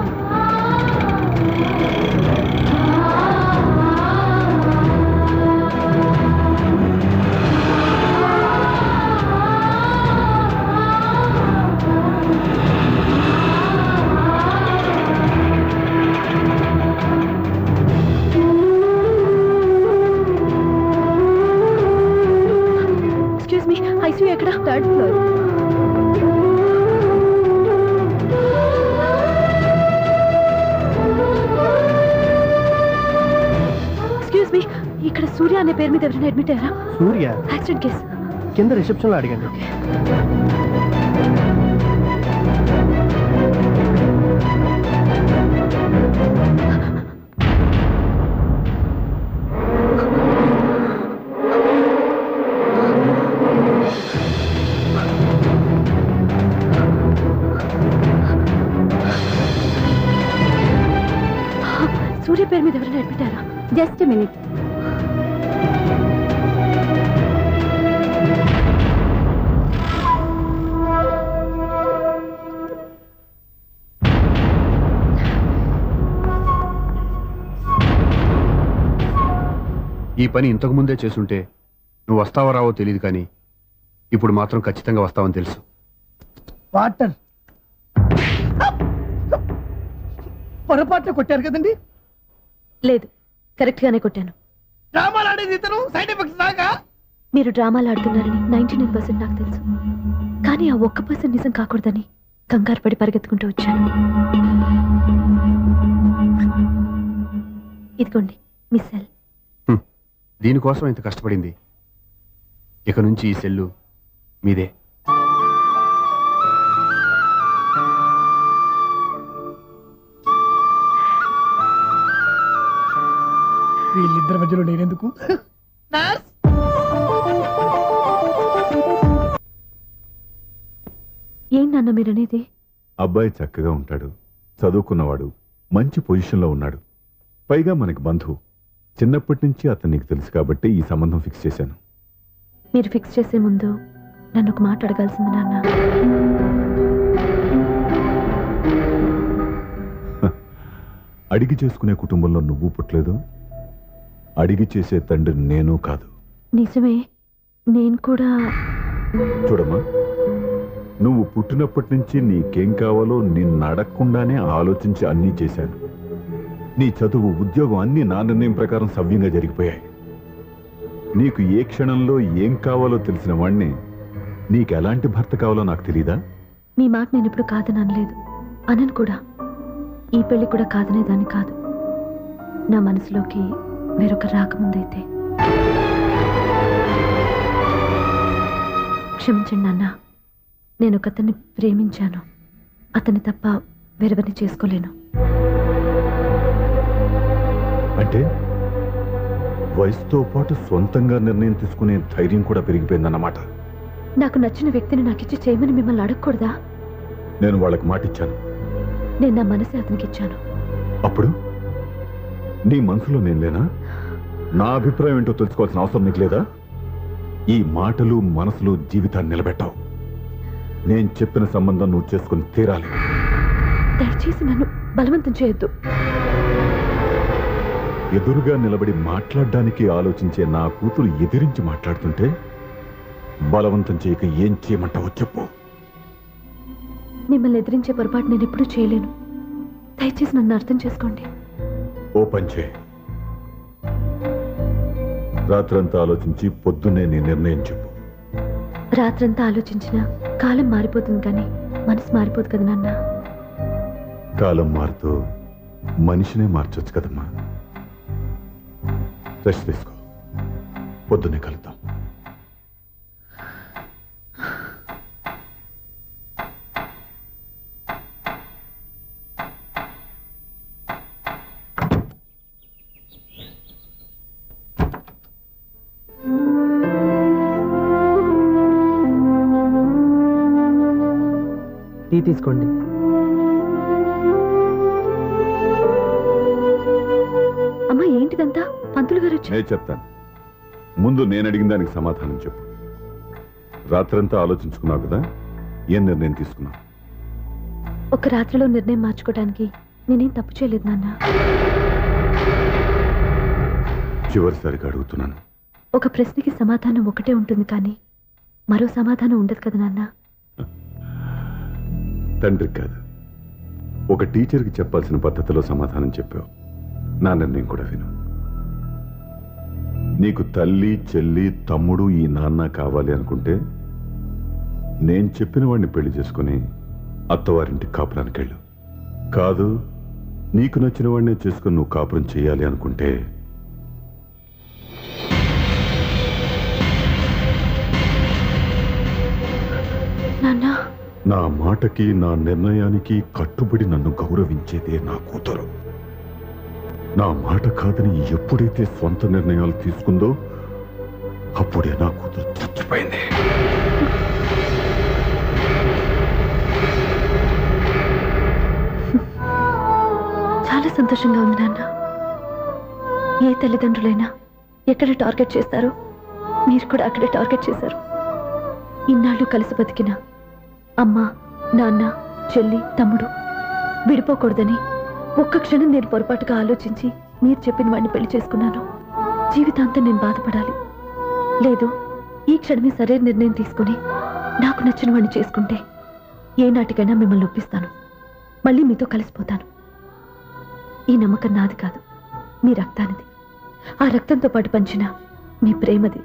Speaker 2: Excuse me, ICU ఎక్కడ? Third floor. ఎక్స్క్యూజ్ మీ, ఇక్కడ సూర్య అనే పేరు మీద ఎవరైనా అడ్మిట్ అయ్యారా?
Speaker 7: Surya
Speaker 2: accident case.
Speaker 7: కింద రిసెప్షన్ లో అడిగండి.
Speaker 2: సూర్య పేరు మీద ఎవరైనా అడ్మిట్ అయ్యారా? Just minute.
Speaker 6: ఈ పని ఇంతకు ముందే చేసుంటే నువ్వు వస్తావో రావో తెలియదు, కానీ ఇప్పుడు మాత్రం ఖచ్చితంగా వస్తావని తెలుసు.
Speaker 8: వాటర్ పొరపాటున కొట్టారు కదండి?
Speaker 2: లేదు, కరెక్ట్ గానే కొట్టాను.
Speaker 8: డ్రామాలు ఆడేది ఇతను, సైడ్ ఎఫెక్ట్స్ దాకా.
Speaker 2: మీరు డ్రామాలు ఆడుతున్నారని 99% నాకు తెలుసు. కానీ ఆ 1% నిజం కాకూడదని కంగారు పడి పరిగెత్తుకుంటూ వచ్చాను. ఇదిగోండి మీ సెల్.
Speaker 6: దీనికోసం ఇంత కష్టపడింది. ఇక నుంచి ఈ సెల్లు మీదే.
Speaker 8: వీళ్ళిద్దరి మధ్యలో నేనెందుకు?
Speaker 2: ఏం నాన్న మీరనేది?
Speaker 4: అబ్బాయి చక్కగా ఉంటాడు, చదువుకున్నవాడు, మంచి పొజిషన్లో ఉన్నాడు, పైగా మనకి బంధువు. చిన్నప్పటి నుంచి అతను నీకు తెలుసు కాబట్టి ఈ సంబంధం ఫిక్స్ చేశాను.
Speaker 2: మీరు ఫిక్స్ చేసే ముందు నన్ను ఒక మాట అడగాల్సింది నాన్న.
Speaker 4: అడిగి చేసుకునే కుటుంబంలో నువ్వు పుట్టలేదు, అడిగి చేసే తండ్రి నేను కాదు.
Speaker 2: నిజమే, నేను కూడా.
Speaker 4: చూడమ్మా, నువ్వు పుట్టినప్పటి నుంచి నీకేం కావాలో నిన్ను అడగకుండానే ఆలోచించి అన్నీ చేశాను. నీ చదువు, ఉద్యోగం అన్నీ నా నిర్ణయం ప్రకారం సవ్యంగా జరిగిపోయాయి. నీకు ఏ క్షణంలో ఏం కావాలో తెలిసిన వాణ్ణి నీకు ఎలాంటి భర్త కావాలో నాకు తెలీదా?
Speaker 2: మీ మాట నేను ఇప్పుడు కాదని అనలేదు, అనను కూడా. ఈ పెళ్లి కూడా కాదనేదాన్ని కాదు. నా మనసులోకి వేరొక రాకముందైతే. క్షమించండి నాన్న, నేను ఒక అతన్ని ప్రేమించాను. అతన్ని తప్ప వేరెవరిని చేసుకోలేను.
Speaker 4: అంటే వయసుతో పాటు సొంతంగా నిర్ణయం తీసుకునే ధైర్యం కూడా పెరిగిపోయిందన్నమాట.
Speaker 2: నాకు నచ్చిన వ్యక్తిని నాకిచ్చి చేయమని మిమ్మల్ని అడగకూడదా?
Speaker 4: నేను వాళ్ళకి మాటిచ్చాను.
Speaker 2: నేను నా మనసే అతనికి ఇచ్చాను.
Speaker 4: అప్పుడు నీ మనసులో నేను లేనా? నా అభిప్రాయం ఏంటో తెలుసుకోవాల్సిన అవసరం నీకు లేదా? ఈ మాటలు మనసులు జీవితాన్ని నిలబెట్టావు. నేను చెప్పిన సంబంధం నువ్వు చేసుకుని తీరాలి.
Speaker 2: దయచేసి నన్ను బలవంతం చేయొద్దు.
Speaker 4: ఎదురుగా నిలబడి మాట్లాడడానికి ఆలోచించే నా కూతురు ఎదిరించి మాట్లాడుతుంటే బలవంతం చేయక ఏం చేయమంటావో చెప్పు.
Speaker 2: మిమ్మల్ని ఎదిరించే పొరపాటు నేను ఎప్పుడూ చేయలేను. దయచేసి నన్ను అర్థం చేసుకోండి.
Speaker 4: ఓ పని చేయి, రాత్రంతా ఆలోచించి పొద్దున్నే నీ నిర్ణయం చెప్పు.
Speaker 2: రాత్రంతా ఆలోచించినా కాలం మారిపోతుంది, కానీ మనసు మారిపోదు కదా నాన్న.
Speaker 4: కాలం మారుతూ మనిషినే మార్చొచ్చు కదమ్మా. రెస్ట్ తీసుకో, పొద్దున్నే కలుద్దాం.
Speaker 7: టీ తీసుకోండి.
Speaker 2: అమ్మా, ఏంటిదంతా? పంతులు గారు వచ్చి.
Speaker 4: నేను చెప్తాను, ముందు నేను అడిగిన దానికి సమాధానం చెప్పు. రాత్రంతా ఆలోచించుకున్నావు కదా, ఏం నిర్ణయం తీసుకున్నావు?
Speaker 2: ఒక రాత్రిలో నిర్ణయం మార్చుకోవడానికి నేనేం తప్పు చేయలేదు నాన్న.
Speaker 4: చివరిసారిగా అడుగుతున్నాను.
Speaker 2: ఒక ప్రశ్నకి సమాధానం ఒకటే ఉంటుంది, కానీ మరో సమాధానం ఉండదు కదా నాన్న.
Speaker 4: తండ్రికి కాదు, ఒక టీచర్కి చెప్పాల్సిన పద్ధతిలో సమాధానం చెప్పావు. నా నిర్ణయం కూడా విను. నీకు తల్లి, చెల్లి, తమ్ముడు, ఈ నాన్న కావాలి అనుకుంటే నేను చెప్పిన వాడిని పెళ్లి చేసుకుని అత్తవారింటికి కాపురానికి వెళ్ళు. కాదు, నీకు నచ్చిన వాడినే చేసుకుని నువ్వు కాపురం చేయాలి అనుకుంటే
Speaker 2: నాన్న,
Speaker 4: నా మాటకి, నా నిర్ణయానికి కట్టుబడి నన్ను గౌరవించేదే నా కూతురు. నా మాట కాదని ఎప్పుడైతే స్వంత నిర్ణయాలు తీసుకుందో అప్పుడే నా కూతురు చచ్చిపోయింది.
Speaker 2: చాలా సంతోషంగా ఉంది నాన్న. ఏ తల్లిదండ్రులైనా ఎక్కడ టార్గెట్ చేస్తారో మీరు కూడా అక్కడే టార్గెట్ చేశారు. ఇన్నాళ్ళు కలిసి బతికిన అమ్మ, నాన్న, చెల్లి, తమ్ముడు విడిపోకూడదని ఒక్క క్షణం నేను పొరపాటుగా ఆలోచించి మీరు చెప్పిన వాడిని పెళ్లి చేసుకున్నాను. జీవితాంతం నేను బాధపడాలి. లేదు, ఈ క్షణమే సరైన నిర్ణయం తీసుకుని నాకు నచ్చిన వాడిని చేసుకుంటే ఏ నాటికైనా మిమ్మల్ని ఒప్పిస్తాను. మళ్ళీ మీతో కలిసిపోతాను. ఈ నమ్మకం నాది కాదు, మీ రక్తానిది. ఆ రక్తంతో పాటు పంచిన మీ ప్రేమది.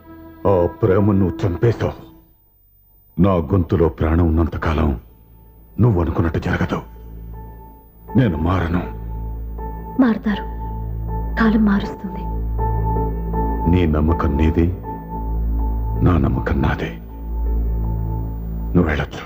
Speaker 4: ఆ ప్రేమ నువ్వు చంపేశావు. నా గొంతులో ప్రాణం ఉన్నంతకాలం నువ్వు అనుకున్నట్టు జరగదు. నేను మారను.
Speaker 2: మారుతారు, కాలం మారుస్తుంది.
Speaker 4: నీ నమ్మకం నీది, నా నమ్మకం నాదే. నువ్వు వెళ్ళొచ్చు.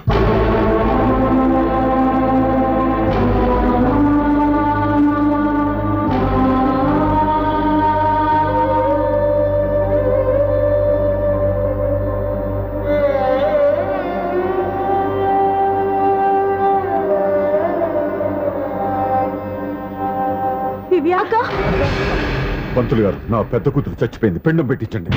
Speaker 4: పంతులు గారు, నా పెద్ద కూతురు చచ్చిపోయింది, పిండం పెట్టించండి.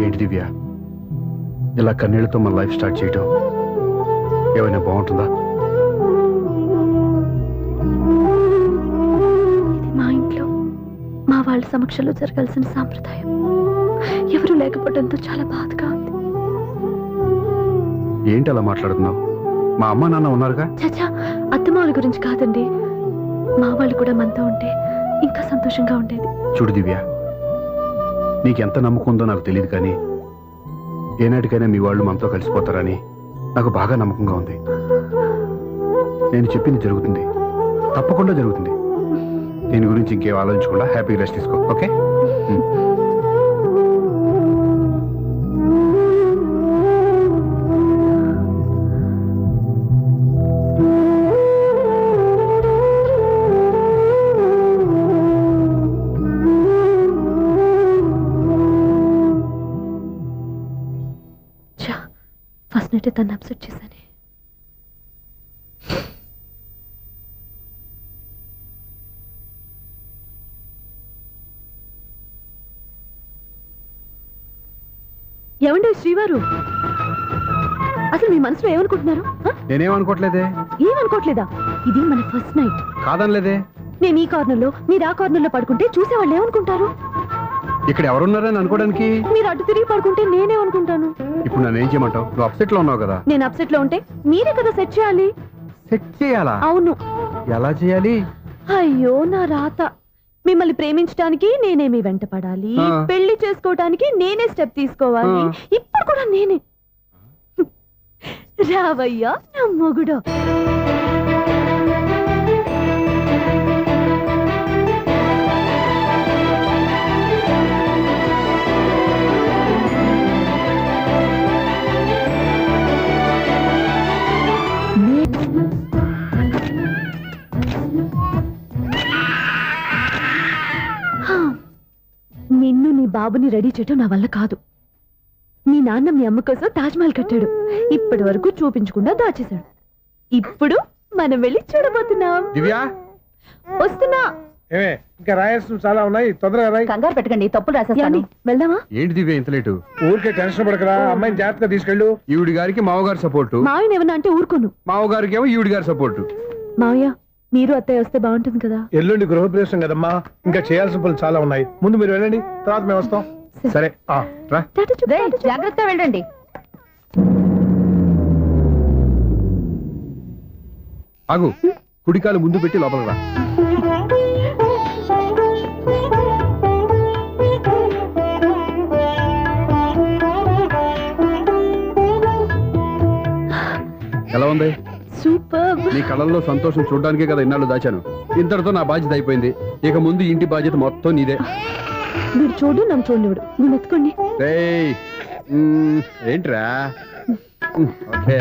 Speaker 6: ఏంటి దివ్య, ఇలా కన్నీళ్లతో మన లైఫ్ స్టార్ట్ చేయటం ఏమైనా బాగుంటుందా?
Speaker 2: ఇది మా ఇంట్లో మా వాళ్ళ సమక్షంలో జరగాల్సిన సాంప్రదాయం. ఎవరు లేకపోవడంతో చాలా బాధగా ఉంది.
Speaker 6: ఏంటి అలా మాట్లాడుతున్నావు? మా అమ్మ నాన్న ఉన్నారుగా.
Speaker 2: చచ్చా, అత్తమాల గురించి కాదండి. మా వాళ్ళు కూడా మనతో ఉంటే ఇంకా సంతోషంగా ఉండేది.
Speaker 6: చూడు దివ్య, నీకెంత నమ్మకం ఉందో నాకు తెలియదు, కానీ ఏనాటికైనా మీ వాళ్ళు మనతో కలిసిపోతారని నాకు బాగా నమ్మకంగా ఉంది. నేను చెప్పింది జరుగుతుంది, తప్పకుండా జరుగుతుంది. దీని గురించి ఇంకేం ఆలోచించకుండా హ్యాపీగా రెస్ట్ తీసుకో, ఓకే?
Speaker 2: ఫస్ట్ నైట్ తను అప్సెట్ చేశాను. ఏమండి శ్రీవారు, అసలు మీ మనసులో ఏమనుకుంటున్నారు?
Speaker 6: నేనేమనుకోవట్లేదే.
Speaker 2: ఏమనుకోవట్లేదా? ఇది మన ఫస్ట్ నైట్.
Speaker 6: కాదనలేదే.
Speaker 2: నేను ఈ కార్నర్లో, మీరు ఆ కార్నర్లో పడుకుంటే చూసేవాళ్ళు ఏమనుకుంటారు?
Speaker 6: ఇక్కడ ఎవరున్నారని అనుకోవడానికి.
Speaker 2: మీరు అటు తిరిగి పడుకుంటే నేనేమనుకుంటాను?
Speaker 6: ఇప్పుడు నన్ను ఏం చేయమంటావు? నువ్వు అప్సెట్ లో ఉన్నావు కదా.
Speaker 2: నేను అప్సెట్ లో ఉంటే మీరే కదా సెట్ చేయాలి.
Speaker 6: సెట్ చేయాలా?
Speaker 2: అవును.
Speaker 6: ఎలా చేయాలి?
Speaker 2: అయ్యో నా రాత. మిమ్మల్ని ప్రేమించడానికి నేనే మీ వెంట పడాలి, పెళ్లి చేసుకోవడానికి నేనే స్టెప్ తీసుకోవాలి. ఇప్పుడు కూడా నేనే. రావయ్యా నా మొగుడు. నిన్ను నీ బాబుని రెడీ చేయటం నా వల్ల కాదు. మీ నాన్న మీ అమ్మ కోసం తాజ్మహల్ కట్టాడు, ఇప్పటి వరకు చూపించకుండా దాచేశాడు. ఇప్పుడు మనం వెళ్ళి చూడబోతున్నాం.
Speaker 6: దివ్యా,
Speaker 2: వస్తున్నా.
Speaker 9: ఇంకా రాయాల్సిన చాలా ఉన్నాయి, తొందరగా రాయి.
Speaker 3: కంగారు పెట్టకండి, తప్పులు రాసేస్తాను.
Speaker 2: వెళ్దామా?
Speaker 6: ఏంటి దివ్య ఇంత లేటు?
Speaker 9: ఊరికే టెన్షన్ పడకరా, అమ్మాయిని జాగ్రత్తగా తీసుకెళ్ళు.
Speaker 6: ఈవిడి గారికి మావగారు సపోర్టు,
Speaker 2: మావయ్య ఏమన్నా అంటే ఊరుకోను.
Speaker 6: మావగారికి ఏమో ఈవిడి గారి సపోర్టు.
Speaker 2: మావయ్య, మీరు అత్తయ్య వస్తే బాగుంటుంది కదా.
Speaker 9: ఎల్లుండి గృహప్రవేశం కదమ్మా, ఇంకా చేయాల్సిన పనులు చాలా ఉన్నాయి. ముందు మీరు వెళ్ళండి, తర్వాత మేము వస్తాం. సరే రా.
Speaker 3: జాగ్రత్త వెళ్ళండి.
Speaker 6: ఆగు, కుడికాలు ముందు పెట్టి లోపలికి రా. ఎలా ఉంది?
Speaker 2: సూపర్.
Speaker 6: నీ కళ్ళల్లో సంతోషం చూడడానికే కదా ఇన్నాళ్ళు దాచాను. ఇంతటితో నా బాధ్యత అయిపోయింది. ఇక ముందు ఇంటి బాధ్యత మొత్తం నీదే.
Speaker 2: మీరు చూడు, నన్ను చూడనివ్వడు. నువ్వు ఎత్తుకోండి.
Speaker 6: రేయ్, ఏంట్రా? ఓకే.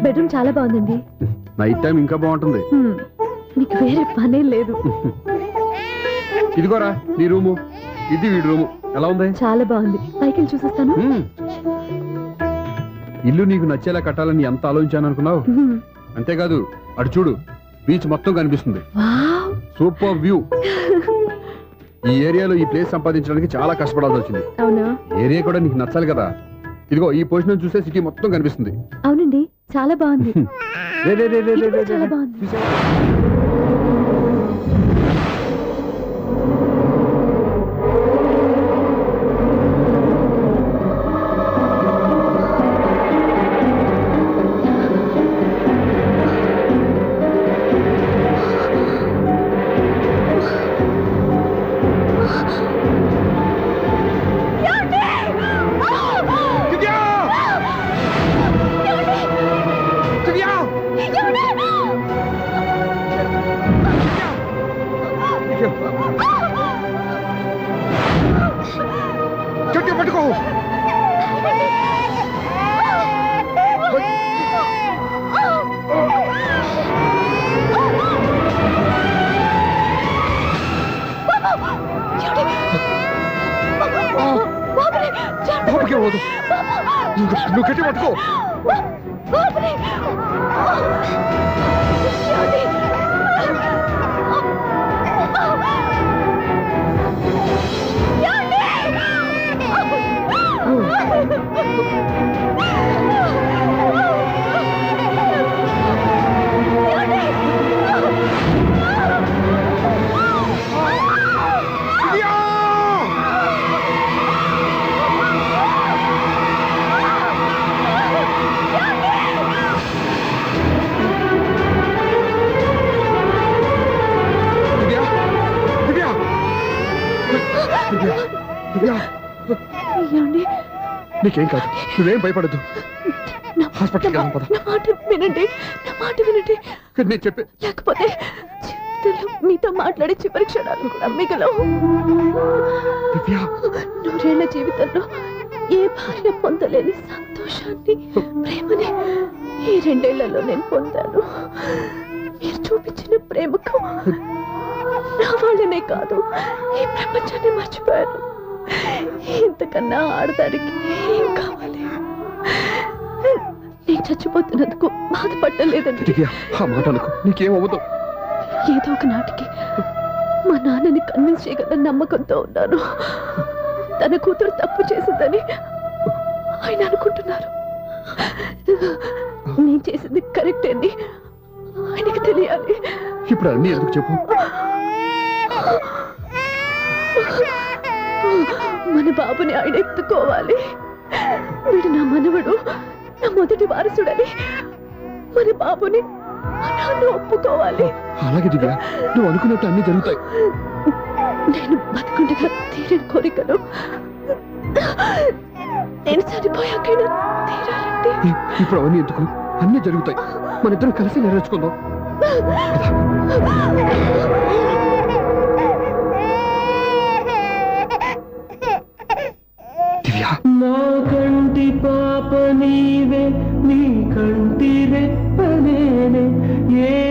Speaker 2: బెడ్రూమ్ చాలా బాగుందండి.
Speaker 6: నైట్ టైం ఇంకా బాగుంటుంది.
Speaker 2: నీకు వేరే పనే లేదు.
Speaker 6: ఇదిగోరా నీ రూము, ఇది వీడి రూము. ఎలా ఉంది?
Speaker 2: చాలా బాగుంది. పైకి చూసేస్తాను.
Speaker 6: ఇల్లు నీకు నచ్చేలా కట్టాలని ఎంత ఆలోచించాను అనుకున్నావు? అంతేకాదు, అటు చూడు, బీచ్ మొత్తం కనిపిస్తుంది. Super view. ఈ ఏరియాలో ఈ ప్లేస్ సంపాదించడానికి చాలా కష్టపడాల్సి వచ్చింది.
Speaker 2: అవునా?
Speaker 6: ఏరియా కూడా నీకు నచ్చాలి కదా. ఇదిగో ఈ పొజిషన్ చూస్తే సిటీ మొత్తం కనిపిస్తుంది.
Speaker 2: అవునండి, చాలా బాగుంది.
Speaker 6: రే రే రే రే రే రే
Speaker 2: చాలా బాగుంది.
Speaker 6: ఎప్పటికీ పోదు. నువ్వు గట్టి పట్టుకో.
Speaker 2: బాబుని! ఏమండి? ఏమండి?
Speaker 6: నీకేం కాదు, నువ్వేం భయపడద్దు. హాస్పిటల్కి వెళ్దాం పద.
Speaker 2: నా మాట వినండి, నా మాట వినండి.
Speaker 6: నేను చెప్పే
Speaker 2: లేకపోతే జీవితంలో మీతో మాట్లాడే చివరి క్షణాలు కూడా మిగలవు.
Speaker 6: దివ్య,
Speaker 2: నూరేళ్ల జీవితంలో ఏ భార్య పొందలేని సంతోషాన్ని, ప్రేమని ఈ 2 ఏళ్లలో నేను పొందాను. మీరు చూపించిన ప్రేమకు నా వాళ్ళనే కాదు, ఈ ప్రపంచాన్ని మర్చిపోయాను. ఇంతకన్నా ఆడదానికి ఏం కావాలి? నేను చచ్చిపోతున్నందుకు బాధపడలేదండి.
Speaker 6: దివ్య, ఆ మాట అనుకో, నీకేం అవ్వదు.
Speaker 2: ఏదో ఒక నాటికి మా నాన్నని కన్విన్స్ చేయగల నమ్మకంతో ఉన్నాను. తన కూతురు తప్పు చేసిందని ఆయన అనుకుంటున్నారు. నేను చేసింది కరెక్ట్ అని ఆయనకి తెలియాలి.
Speaker 6: ఇప్పుడు అన్నీ ఎందుకు చెప్పు.
Speaker 2: మన బాబుని ఆయన ఎత్తుకోవాలి. వీడు నా మనవడు, నా మొదటి వారసుడని మన బాబుని మా నాన్న ఒప్పుకోవాలి.
Speaker 6: అలాగే దివ్య, నువ్వు అనుకున్నట్టు అన్ని జరుగుతాయి.
Speaker 2: నేను బతుకుండగా తీరని కోరికలు నేను చనిపోయాకైనా తీరాలండి.
Speaker 6: ఇప్పుడు అవన్నీ ఎందుకు, అన్నీ జరుగుతాయి. మన ఇద్దరం కలిసి నెరవేర్చుకుందాం. దివ్య,
Speaker 7: నా కంటి పాప నీవే, నీ కంటి రెప్పనేనే, ఏ